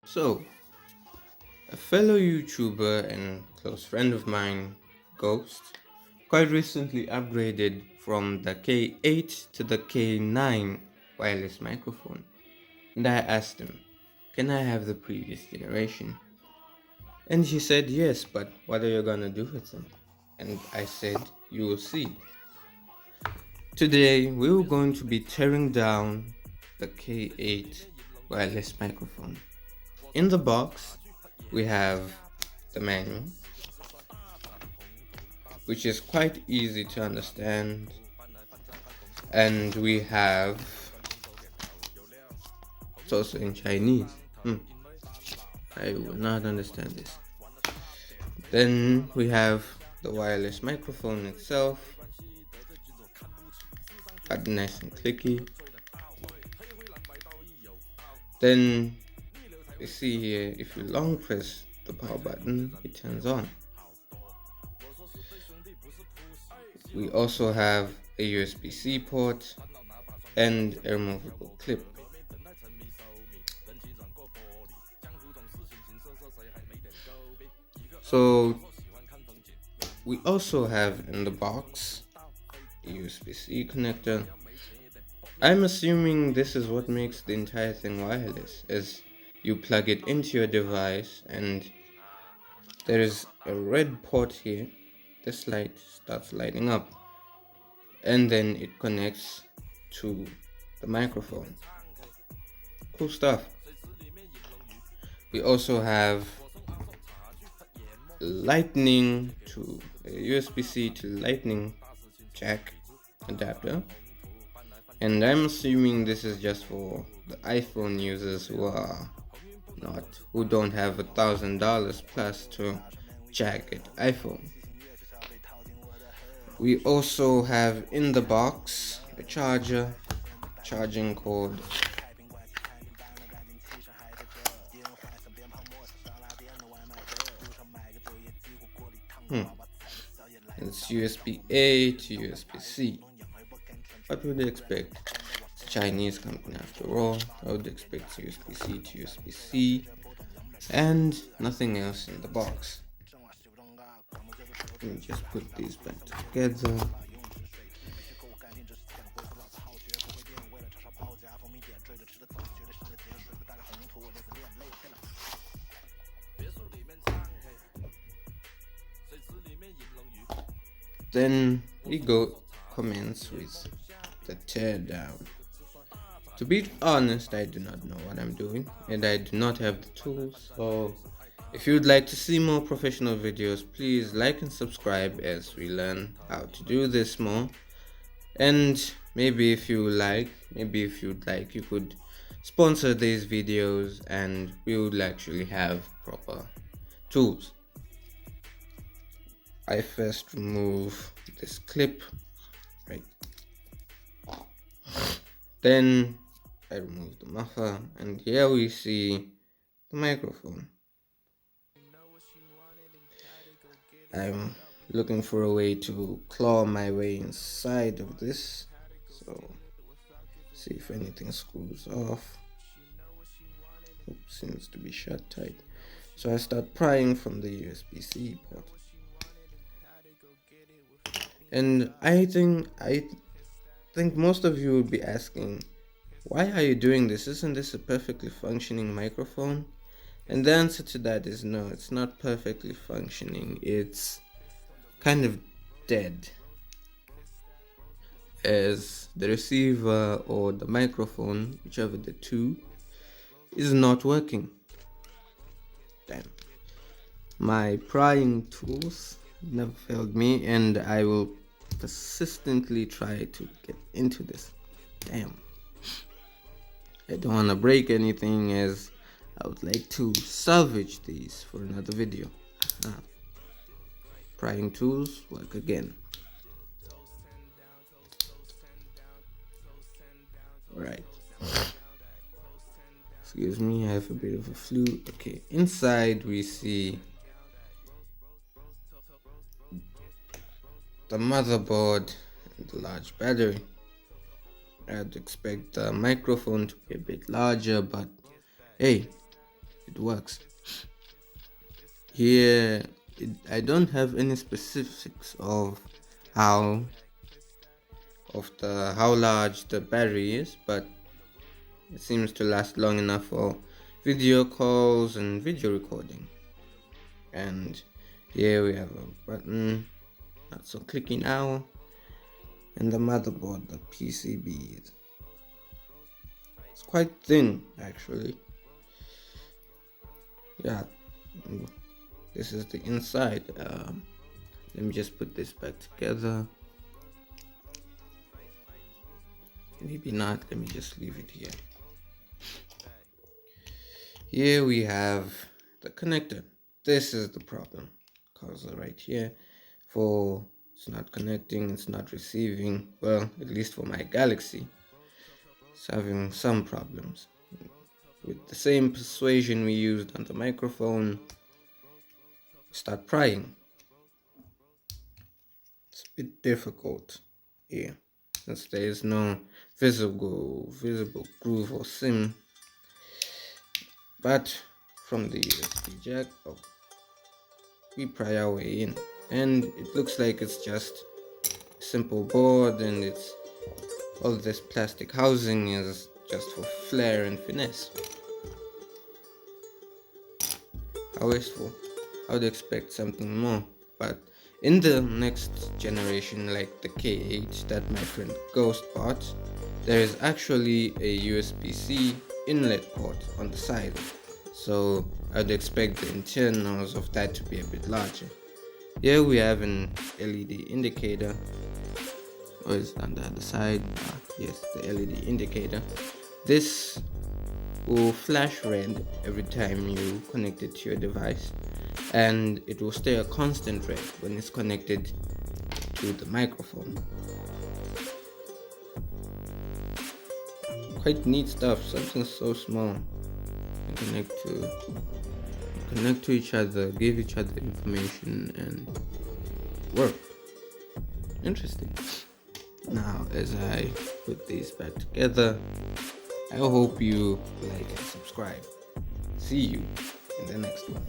So, a fellow YouTuber and close friend of mine, Ghost, quite recently upgraded from the K8 to the K9 wireless microphone. And I asked him, can I have the previous generation? And he said yes, but what are you gonna do with them? And I said, you will see. Today, we are going to be tearing down the K8 wireless microphone. In the box, we have the manual, which is quite easy to understand, and we have it's also in Chinese. I will not understand this. Then we have the wireless microphone itself, but nice and clicky. Then you see here, if you long press the power button, it turns on. We also have a USB-C port and a removable clip. So we also have in the box a USB-C connector. I'm assuming this is what makes the entire thing wireless, as you plug it into your device and there is a red port here. This light starts lighting up and then it connects to the microphone. Cool stuff. We also have lightning to a USB-C to lightning jack adapter, and I'm assuming this is just for the iPhone users who don't have $1,000 plus to jack an iPhone. We also have in the box a charging cord, it's USB-A to USB-C. What would you expect? It's a Chinese company after all. I would expect USB-C to USB-C and nothing else in the box. Let me just put these back together. Then we commence with the teardown. To be honest, I do not know what I'm doing and I do not have the tools, so if you would like to see more professional videos, please like and subscribe as we learn how to do this more. And maybe if you'd like, you could sponsor these videos and we would actually have proper tools. I first remove this clip, right? Then I remove the muffler, and here we see the microphone. I'm looking for a way to claw my way inside of this, so see if anything screws off. Seems to be shut tight. So I start prying from the USB-C port. And I think most of you will be asking, why are you doing this? Isn't this a perfectly functioning microphone? And the answer to that is no, it's not perfectly functioning. It's kind of dead, as the receiver or the microphone, whichever the two, is not working. Damn. My prying tools never failed me, and I will persistently try to get into this. Damn. I don't want to break anything, as I would like to salvage these for another video. Prying tools work again. Alright. Excuse me, I have a bit of a flu. Okay, inside we see the motherboard and the large battery. I'd expect the microphone to be a bit larger, but hey, it works. Here, I don't have any specifics of how how large the battery is, but it seems to last long enough for video calls and video recording. And here we have a button, not so clicky now, and the motherboard, the PCB. It's quite thin actually. Yeah, this is the inside. Let me just put this back together. Maybe not, let me just leave it here. Here we have the connector. This is the problem, because right here, it's not connecting, it's not receiving. Well, at least for my Galaxy, it's having some problems. With the same persuasion we used on the microphone, start prying. It's a bit difficult here, since there is no visible groove or SIM. But from the USB jack, we pry our way in, and it looks like it's just a simple board, and it's all this plastic housing is just for flair and finesse. How wasteful. I would expect something more, but in the next generation, like the K8 that my friend Ghost bought, there is actually a USB-C inlet port on the side, so I'd expect the internals of that to be a bit larger. Here we have an LED indicator, or is it on the other side? Yes, the LED indicator. This will flash red every time you connect it to your device, and it will stay a constant red when it's connected to the microphone. Quite neat stuff, something so small. You connect to each other, give each other information, and work. Interesting. Now, as I put these back together, I hope you like and subscribe. See you in the next one.